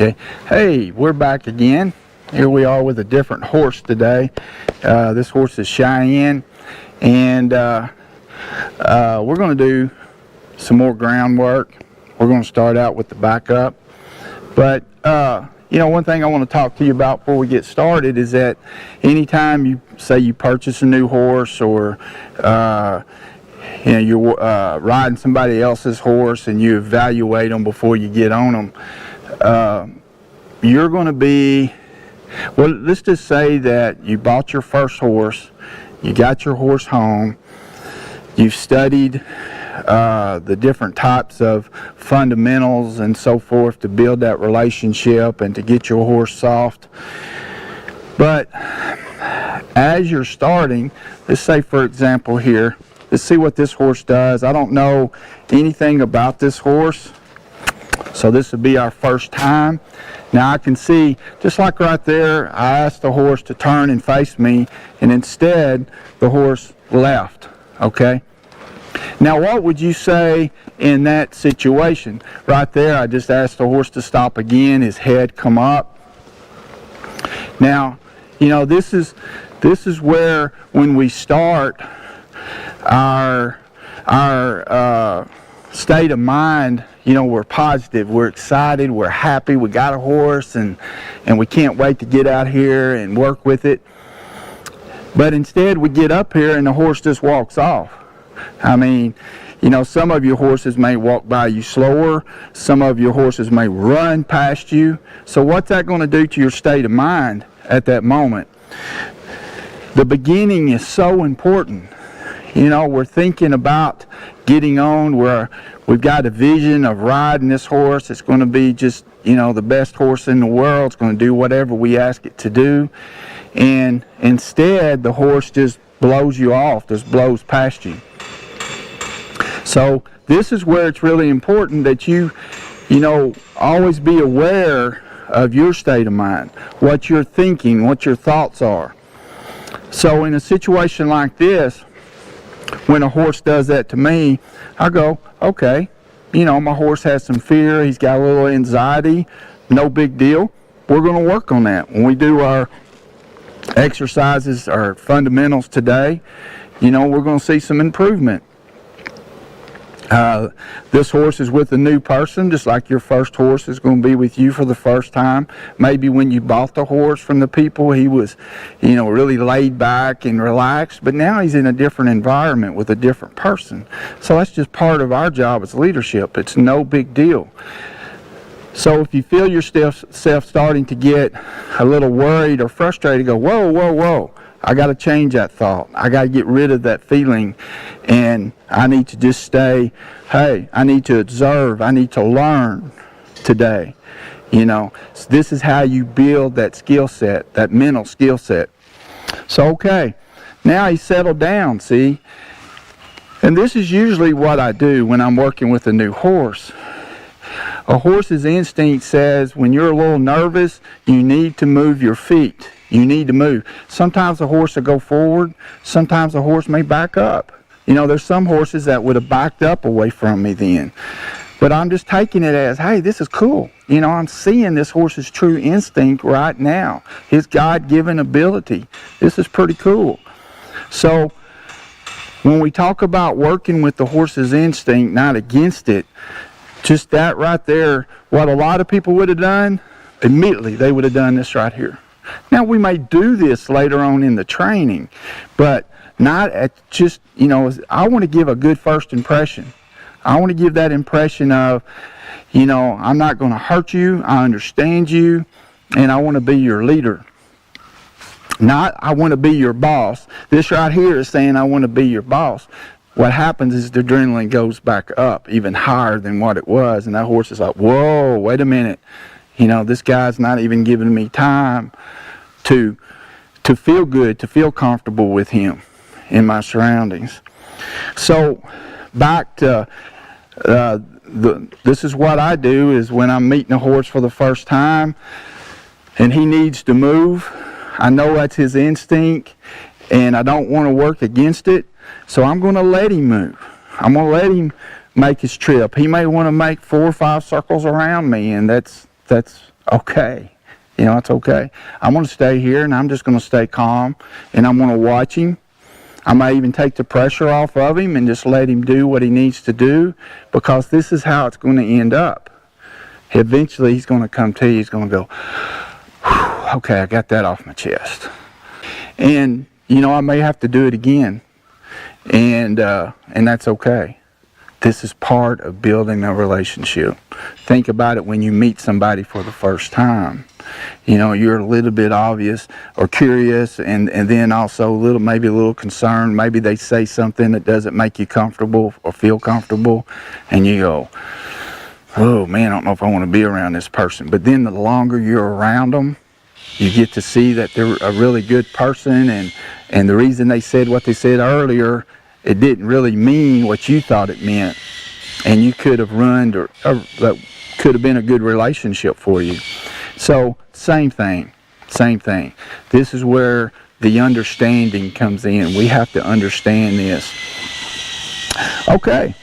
Okay. Hey, we're back again. Here we are with a different horse today. This horse is Cheyenne, and we're going to do some more groundwork. We're going to start out with the backup. But, one thing I want to talk to you about before we get started is that anytime you say you purchase a new horse, or you're riding somebody else's horse and you evaluate them before you get on them, you're going to be, well, let's just say that you bought your first horse, you got your horse home, you've studied the different types of fundamentals and so forth to build that relationship and to get your horse soft. But as you're starting, let's say for example here, let's see what this horse does. I don't know anything about this horse, so this would be our first time. Now I can see, just like right there, I asked the horse to turn and face me, and instead the horse left, okay? Now what would you say in that situation? Right there, I just asked the horse to stop again, his head come up. Now, this is where, when we start, our state of mind, we're positive, we're excited, we're happy, we got a horse, and we can't wait to get out here and work with it. But instead we get up here and the horse just walks off. I mean, some of your horses may walk by you slower, some of your horses may run past you. So what's that going to do to your state of mind at that moment? The beginning is so important. We're thinking about getting on, we've got a vision of riding this horse. It's going to be just, the best horse in the world. It's going to do whatever we ask it to do. And instead, the horse just blows you off, just blows past you. So this is where it's really important that you always be aware of your state of mind, what you're thinking, what your thoughts are. So in a situation like this, when a horse does that to me, I go, okay, my horse has some fear, he's got a little anxiety, no big deal. We're going to work on that. When we do our exercises, our fundamentals today, we're going to see some improvement. This horse is with a new person, just like your first horse is going to be with you for the first time. Maybe when you bought the horse from the people, he was, really laid back and relaxed, but now he's in a different environment with a different person. So that's just part of our job as leadership. It's no big deal. So if you feel yourself starting to get a little worried or frustrated, go, whoa, whoa, whoa. I got to change that thought. I got to get rid of that feeling, and I need to just stay, hey, I need to observe. I need to learn today. So this is how you build that skill set, that mental skill set. So, okay, now he's settled down, see? And this is usually what I do when I'm working with a new horse. A horse's instinct says when you're a little nervous, you need to move your feet. You need to move. Sometimes the horse will go forward. Sometimes the horse may back up. There's some horses that would have backed up away from me then. But I'm just taking it as, hey, this is cool. I'm seeing this horse's true instinct right now. His God-given ability. This is pretty cool. So when we talk about working with the horse's instinct, not against it, just that right there, what a lot of people would have done, immediately they would have done this right here. Now, we may do this later on in the training, but not at just, I want to give a good first impression. I want to give that impression of, I'm not going to hurt you, I understand you, and I want to be your leader. Not, I want to be your boss. This right here is saying, I want to be your boss. What happens is the adrenaline goes back up even higher than what it was, and that horse is like, whoa, wait a minute. This guy's not even giving me time to feel good, to feel comfortable with him in my surroundings. So back to this is what I do is when I'm meeting a horse for the first time and he needs to move, I know that's his instinct and I don't want to work against it, so I'm going to let him move. I'm going to let him make his trip. He may want to make 4 or 5 circles around me, and that's Okay. You know, it's okay. I'm going to stay here, and I'm just going to stay calm, and I'm going to watch him. I may even take the pressure off of him and just let him do what he needs to do, because this is how it's going to end up. Eventually, he's going to come to you. He's going to go, okay, I got that off my chest. And, you know, I may have to do it again, and that's okay. This is part of building a relationship. Think about it when you meet somebody for the first time. You know, you're a little bit obvious or curious, and then also maybe a little concerned. Maybe they say something that doesn't make you comfortable or feel comfortable, and you go, oh man, I don't know if I want to be around this person. But then the longer you're around them, you get to see that they're a really good person, and the reason they said what they said earlier, it didn't really mean what you thought it meant, and you could have ruined or that could have been a good relationship for you. So same thing. This is where the understanding comes in. We have to understand this. Okay,